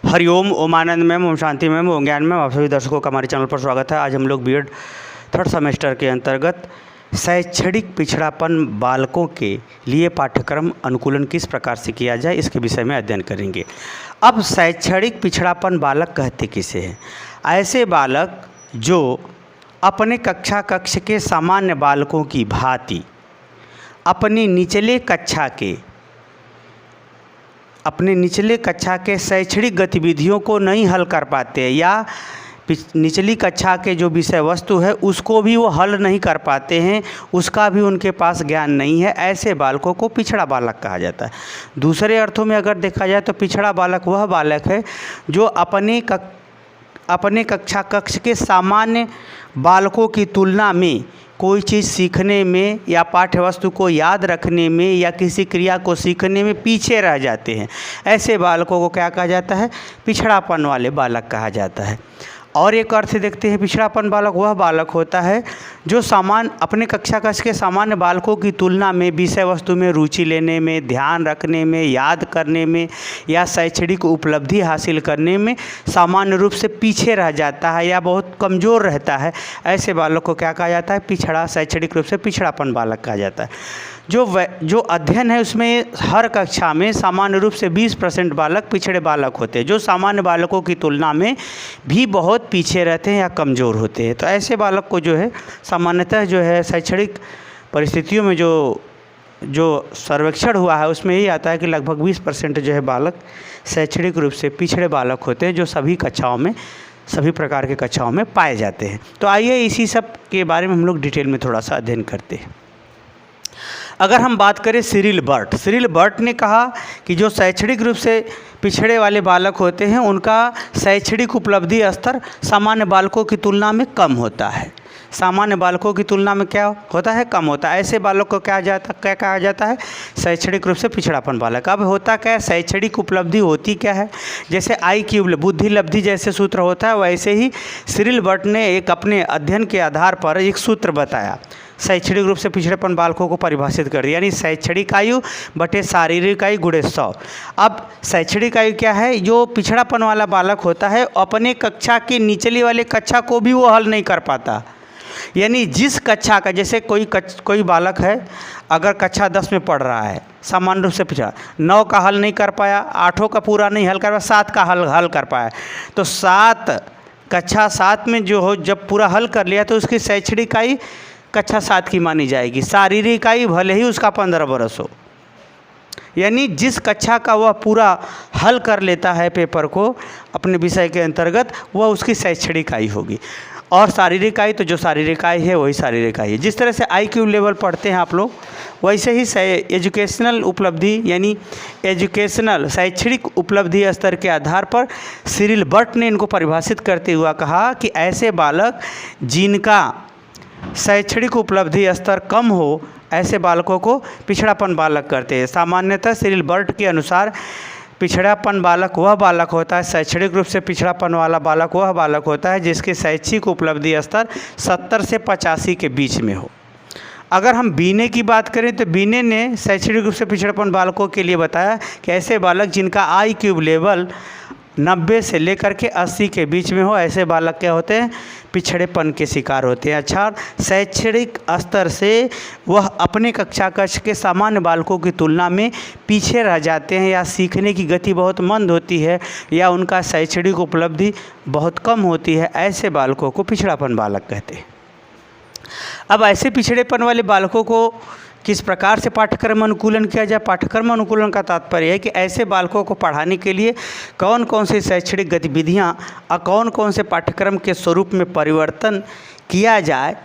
हरिओम, ओम आनंद ma'am, Om Shanti ma'am, ओम ज्ञान ma'am, आप सभी दर्शकों का हमारे चैनल पर स्वागत है। आज हम लोग बीएड थर्ड सेमेस्टर के अंतर्गत शैक्षणिक पिछड़ापन बालकों के लिए पाठ्यक्रम अनुकूलन किस प्रकार से किया जाए इसके विषय में अध्ययन करेंगे। अब शैक्षणिक पिछड़ापन बालक कहते किसे हैं? ऐसे बालक जो अपने कक्ष के सामान्य बालकों की भांति अपनी निचले कक्षा के शैक्षणिक गतिविधियों को नहीं हल कर पाते या निचली कक्षा के जो विषय वस्तु है उसको भी वो हल नहीं कर पाते हैं, उसका भी उनके पास ज्ञान नहीं है। ऐसे बालकों को पिछड़ा बालक कहा जाता है। दूसरे अर्थों में अगर देखा जाए तो पिछड़ा बालक वह बालक है जो अपने कक्ष के सामान्य बालकों की तुलना में कोई चीज़ सीखने में या पाठ्य वस्तु को याद रखने में या किसी क्रिया को सीखने में पीछे रह जाते हैं। ऐसे बालकों को क्या कहा जाता है? पिछड़ापन वाले बालक कहा जाता है। और एक अर्थ देखते हैं, पिछड़ापन बालक वह बालक होता है जो अपने कक्षा के सामान्य बालकों की तुलना में विषय वस्तु में रुचि लेने में, ध्यान रखने में, याद करने में या शैक्षणिक उपलब्धि हासिल करने में सामान्य रूप से पीछे रह जाता है या बहुत कमज़ोर रहता है। ऐसे बालक को क्या कहा जाता है? शैक्षणिक रूप से पिछड़ापन बालक कहा जाता है। जो अध्ययन है उसमें हर कक्षा में सामान्य रूप से 20% बालक पिछड़े बालक होते हैं जो सामान्य बालकों की तुलना में भी बहुत पीछे रहते हैं या कमज़ोर होते हैं। तो ऐसे बालक को जो है सामान्यतः जो है शैक्षणिक परिस्थितियों में जो सर्वेक्षण हुआ है उसमें यही आता है कि लगभग 20% जो है बालक शैक्षणिक रूप से पिछड़े बालक होते हैं जो सभी प्रकार के कक्षाओं में पाए जाते हैं। तो आइए इसी सब के बारे में हम लोग डिटेल में थोड़ा सा अध्ययन करते हैं। अगर हम बात करें सिरिल बर्ट ने कहा कि जो शैक्षणिक रूप से पिछड़े वाले बालक होते हैं उनका शैक्षणिक उपलब्धि स्तर सामान्य बालकों की तुलना में कम होता है। सामान्य बालकों की तुलना में क्या होता है? कम होता है। ऐसे बालक को क्या कहा जाता है? शैक्षणिक रूप से पिछड़ापन बालक। अब होता क्या है? शैक्षणिक उपलब्धि होती क्या है? जैसे IQ बुद्धि लब्धि जैसे सूत्र होता है, वैसे ही सिरिल बर्ट ने एक अपने अध्ययन के आधार पर एक सूत्र बताया, शैक्षणिक रूप से पिछड़ेपन बालकों को परिभाषित कर दिया, यानी शैक्षणिक आयु बटे शारीरिक आयु गुणे 100। अब शैक्षणिक आयु क्या है? जो पिछड़ापन वाला बालक होता है अपने कक्षा के निचली वाले कक्षा को भी वो हल नहीं कर पाता। यानी जिस कक्षा का, जैसे कोई बालक है अगर कक्षा 10 में पढ़ रहा है, सामान्य रूप से पिछड़ा, 9 का हल नहीं कर पाया, 8 का पूरा नहीं हल कर पाया, 7 का हल कर पाया, तो कक्षा 7 में जो हो जब पूरा हल कर लिया तो उसकी शैक्षणिक आयु कक्षा 7 की मानी जाएगी। शारीरिक आयु भले ही उसका 15 वर्ष हो। यानी जिस कक्षा का वह पूरा हल कर लेता है पेपर को अपने विषय के अंतर्गत, वह उसकी शैक्षणिक आयु होगी। और शारीरिक आयु तो जो शारीरिक आयु है वही शारीरिक आयु है। जिस तरह से IQ लेवल पढ़ते हैं आप लोग, वैसे ही एजुकेशनल उपलब्धि यानी शैक्षणिक उपलब्धि स्तर के आधार पर सिरिल बर्ट ने इनको परिभाषित करते हुआ कहा कि ऐसे बालक जिनका शैक्षणिक उपलब्धि स्तर कम हो, ऐसे बालकों को पिछड़ापन बालक करते हैं। सामान्यतः सिरिल बर्ट के अनुसार पिछड़ापन बालक वह बालक होता है, शैक्षणिक रूप से पिछड़ापन वाला बालक वह बालक होता है जिसके शैक्षिक उपलब्धि स्तर 70 से 85 के बीच में हो। अगर हम बीने की बात करें तो बीने ने शैक्षणिक रूप से पिछड़ापन बालकों के लिए बताया कि ऐसे बालक जिनका IQ लेवल 90 से लेकर के 80 के बीच में हो, ऐसे बालक क्या होते हैं? पिछड़ेपन के शिकार होते हैं। अच्छा, शैक्षणिक स्तर से वह अपने कक्षा के सामान्य बालकों की तुलना में पीछे रह जाते हैं या सीखने की गति बहुत मंद होती है या उनका शैक्षणिक उपलब्धि बहुत कम होती है। ऐसे बालकों को पिछड़ापन बालक कहते हैं। अब ऐसे पिछड़ेपन वाले बालकों को किस प्रकार से पाठ्यक्रम अनुकूलन किया जाए? पाठ्यक्रम अनुकूलन का तात्पर्य है कि ऐसे बालकों को पढ़ाने के लिए कौन कौन से शैक्षणिक गतिविधियां और कौन कौन से पाठ्यक्रम के स्वरूप में परिवर्तन किया जाए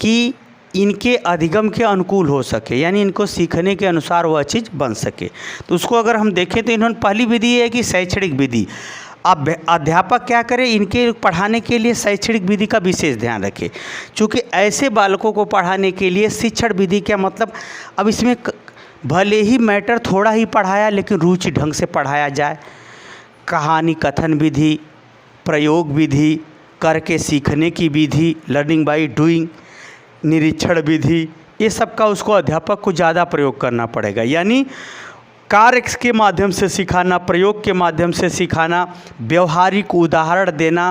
कि इनके अधिगम के अनुकूल हो सके, यानी इनको सीखने के अनुसार वह चीज़ बन सके। तो उसको अगर हम देखें तो इन्होंने पहली विधि है कि शैक्षणिक विधि। अब अध्यापक क्या करें? इनके पढ़ाने के लिए शैक्षणिक विधि का विशेष ध्यान रखें, क्योंकि ऐसे बालकों को पढ़ाने के लिए शिक्षण विधि क्या मतलब, अब इसमें भले ही मैटर थोड़ा ही पढ़ाया लेकिन रुचि ढंग से पढ़ाया जाए। कहानी कथन विधि, प्रयोग विधि, करके सीखने की विधि, लर्निंग बाय डूइंग, निरीक्षण विधि, ये सब का उसको अध्यापक को ज़्यादा प्रयोग करना पड़ेगा। यानी कार्य के माध्यम से सिखाना, प्रयोग के माध्यम से सिखाना, व्यवहारिक उदाहरण देना,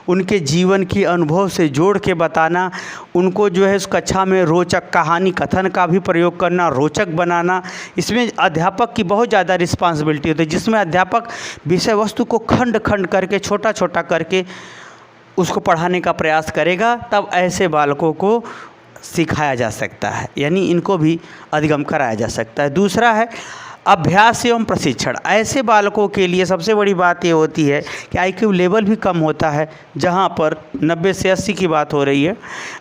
उनके जीवन की अनुभव से जोड़ के बताना, उनको जो है उस कक्षा में रोचक कहानी कथन का भी प्रयोग करना, रोचक बनाना। इसमें अध्यापक की बहुत ज़्यादा रिस्पांसिबिलिटी होती है, जिसमें अध्यापक विषय वस्तु को खंड खंड करके छोटा छोटा करके उसको पढ़ाने का प्रयास करेगा, तब ऐसे बालकों को सिखाया जा सकता है, यानी इनको भी अधिगम कराया जा सकता है। दूसरा है अभ्यास एवं प्रशिक्षण। ऐसे बालकों के लिए सबसे बड़ी बात ये होती है कि आईक्यू लेवल भी कम होता है, जहाँ पर 90 से 80 की बात हो रही है।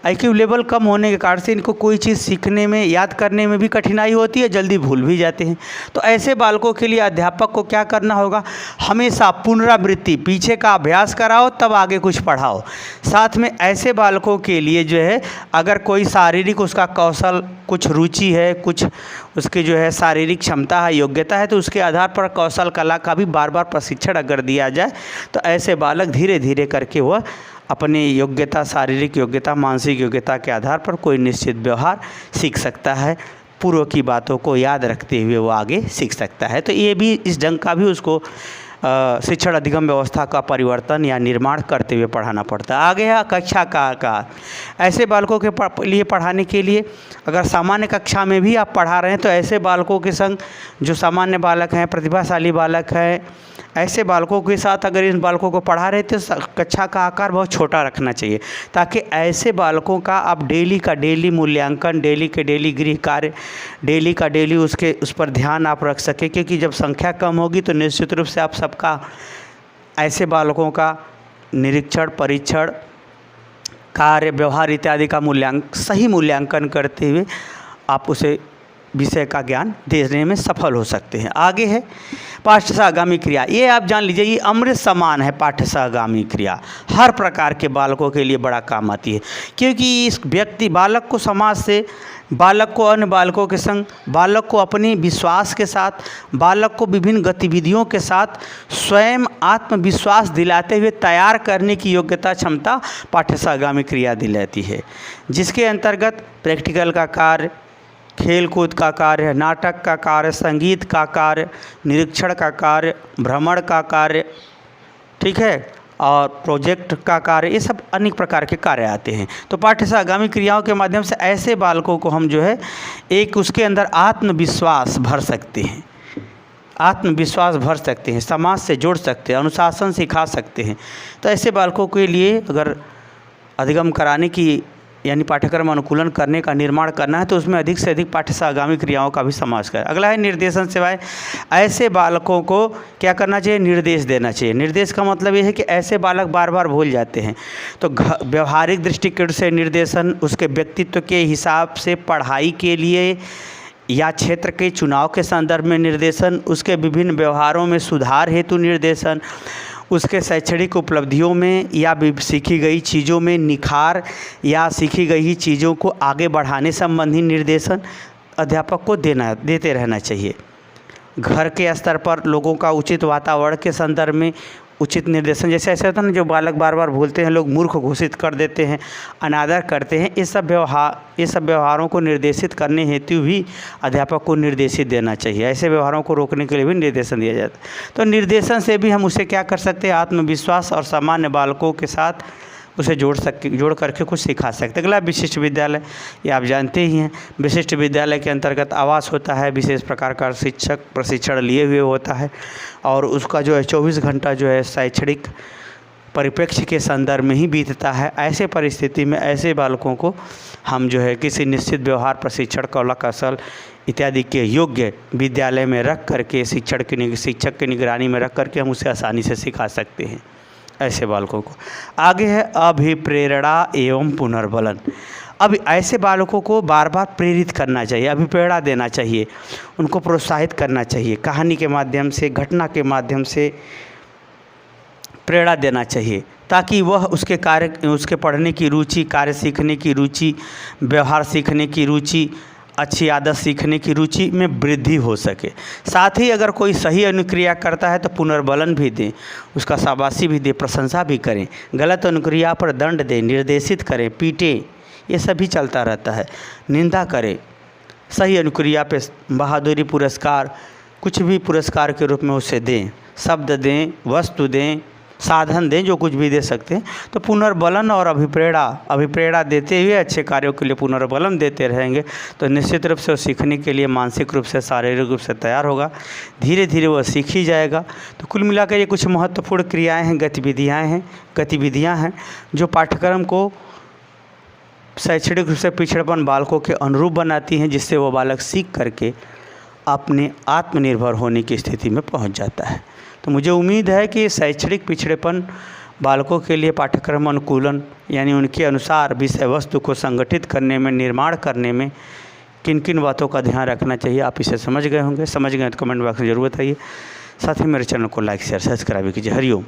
आईक्यू लेवल कम होने के कारण से इनको कोई चीज़ सीखने में, याद करने में भी कठिनाई होती है, जल्दी भूल भी जाते हैं। तो ऐसे बालकों के लिए अध्यापक को क्या करना होगा, हमेशा पुनरावृत्ति, पीछे का अभ्यास कराओ तब आगे कुछ पढ़ाओ। साथ में ऐसे बालकों के लिए जो है अगर कोई शारीरिक उसका कौशल, कुछ रुचि है, कुछ उसकी जो है शारीरिक क्षमता है, योग्यता है, तो उसके आधार पर कौशल कला का भी बार बार प्रशिक्षण अगर दिया जाए तो ऐसे बालक धीरे धीरे करके वह अपनी योग्यता, शारीरिक योग्यता, मानसिक योग्यता के आधार पर कोई निश्चित व्यवहार सीख सकता है। पूर्व की बातों को याद रखते हुए वो आगे सीख सकता है। तो ये भी इस ढंग का भी उसको शिक्षण अधिगम व्यवस्था का परिवर्तन या निर्माण करते हुए पढ़ाना पड़ता है। आगे है कक्षा का आकार। ऐसे बालकों के लिए पढ़ाने के लिए अगर सामान्य कक्षा में भी आप पढ़ा रहे हैं तो ऐसे बालकों के संग जो सामान्य बालक हैं, प्रतिभाशाली बालक हैं, ऐसे बालकों के साथ अगर इन बालकों को पढ़ा रहे थे तो कक्षा का आकार बहुत छोटा रखना चाहिए, ताकि ऐसे बालकों का आप डेली का डेली मूल्यांकन, डेली के डेली गृह कार्य, डेली का डेली उस पर ध्यान आप रख सकें। क्योंकि जब संख्या कम होगी तो निश्चित रूप से आप सबका ऐसे बालकों का निरीक्षण, परीक्षण, कार्य, व्यवहार इत्यादि का सही मूल्यांकन करते हुए आप उसे विषय का ज्ञान देने में सफल हो सकते हैं। आगे है पाठ्य सहगामी क्रिया। ये आप जान लीजिए, ये अमृत समान है। पाठ्य सहगामी क्रिया हर प्रकार के बालकों के लिए बड़ा काम आती है, क्योंकि इस बालक को समाज से, बालक को अन्य बालकों के संग, बालक को अपने विश्वास के साथ, बालक को विभिन्न गतिविधियों के साथ स्वयं आत्मविश्वास दिलाते हुए तैयार करने की योग्यता, क्षमता पाठ्य सहगामी क्रिया दिलाती है, जिसके अंतर्गत प्रैक्टिकल का कार्य, खेल कूद का कार्य, नाटक का कार्य, संगीत का कार्य, निरीक्षण का कार्य, भ्रमण का कार्य, ठीक है, और प्रोजेक्ट का कार्य, ये सब अनेक प्रकार के कार्य आते हैं। तो पाठ्य सहगामी क्रियाओं के माध्यम से ऐसे बालकों को हम जो है एक उसके अंदर आत्मविश्वास भर सकते हैं, आत्मविश्वास भर सकते हैं, समाज से जोड़ सकते हैं, अनुशासन सिखा सकते हैं। तो ऐसे बालकों के लिए अगर अधिगम कराने की यानी पाठ्यक्रम अनुकूलन करने का निर्माण करना है तो उसमें अधिक से अधिक पाठ्य सहगामी क्रियाओं का भी समावेश करें। अगला है निर्देशन सेवाएं। ऐसे बालकों को क्या करना चाहिए, निर्देश देना चाहिए। निर्देश का मतलब ये है कि ऐसे बालक बार बार भूल जाते हैं, तो व्यवहारिक दृष्टिकोण से निर्देशन, उसके व्यक्तित्व के हिसाब से पढ़ाई के लिए या क्षेत्र के चुनाव के संदर्भ में निर्देशन, उसके विभिन्न व्यवहारों में सुधार हेतु निर्देशन, उसके शैक्षणिक उपलब्धियों में या सीखी गई चीज़ों में निखार या सीखी गई चीज़ों को आगे बढ़ाने संबंधी निर्देशन अध्यापक को देते रहना चाहिए। घर के स्तर पर लोगों का उचित वातावरण के संदर्भ में उचित निर्देशन, जैसे ऐसा होता है ना, जो बालक बार बार भूलते हैं, लोग मूर्ख घोषित कर देते हैं, अनादर करते हैं, ये सब व्यवहारों को निर्देशित करने हेतु भी अध्यापक को निर्देशित देना चाहिए। ऐसे व्यवहारों को रोकने के लिए भी निर्देशन दिया जाता है। तो निर्देशन से भी हम उसे क्या कर सकते हैं, आत्मविश्वास और सामान्य बालकों के साथ उसे जोड़ करके कुछ सिखा सकते। अगला विशिष्ट विद्यालय, ये आप जानते ही हैं। विशिष्ट विद्यालय के अंतर्गत आवास होता है, विशेष प्रकार का शिक्षक प्रशिक्षण लिए हुए होता है, और उसका जो है 24 घंटा जो है शैक्षणिक परिप्रेक्ष्य के संदर्भ में ही बीतता है। ऐसे परिस्थिति में ऐसे बालकों को हम जो है किसी निश्चित व्यवहार प्रशिक्षण, कला कौशल इत्यादि के योग्य विद्यालय में रख करके शिक्षक की निगरानी में रख करके हम उसे आसानी से सिखा सकते हैं ऐसे बालकों को। आगे है अभिप्रेरणा एवं पुनर्बलन। अब ऐसे बालकों को बार बार प्रेरित करना चाहिए, अभिप्रेरणा देना चाहिए, उनको प्रोत्साहित करना चाहिए, कहानी के माध्यम से, घटना के माध्यम से प्रेरणा देना चाहिए, ताकि वह उसके पढ़ने की रुचि, कार्य सीखने की रुचि, व्यवहार सीखने की रुचि, अच्छी आदत सीखने की रुचि में वृद्धि हो सके। साथ ही अगर कोई सही अनुक्रिया करता है तो पुनर्बलन भी दें, उसका शाबाशी भी दें, प्रशंसा भी करें। गलत अनुक्रिया पर दंड दें, निर्देशित करें, पीटें, ये सभी चलता रहता है। निंदा करें, सही अनुक्रिया पे बहादुरी पुरस्कार, कुछ भी पुरस्कार के रूप में उसे दें, शब्द दें, वस्तु दें, साधन दें, जो कुछ भी दे सकते हैं। तो पुनर्बलन और अभिप्रेरणा देते हुए अच्छे कार्यों के लिए पुनर्बलन देते रहेंगे तो निश्चित रूप से वो सीखने के लिए मानसिक रूप से, शारीरिक रूप से तैयार होगा। धीरे धीरे वह सीख ही जाएगा। तो कुल मिलाकर ये कुछ महत्वपूर्ण क्रियाएँ हैं, गतिविधियाँ हैं जो पाठ्यक्रम को शैक्षणिक रूप से पिछड़ेपन बालकों के अनुरूप बनाती हैं, जिससे वो बालक सीख करके अपने आत्मनिर्भर होने की स्थिति में पहुंच जाता है। तो मुझे उम्मीद है कि शैक्षणिक पिछड़ेपन बालकों के लिए पाठ्यक्रम अनुकूलन यानी उनके अनुसार विषय वस्तु को संगठित करने में, निर्माण करने में किन किन बातों का ध्यान रखना चाहिए, आप इसे समझ गए होंगे। समझ गए तो कमेंट बॉक्स में ज़रूर बताइए। साथ ही मेरे चैनल को लाइक शेयर सब्सक्राइब कीजिए। हरिओम।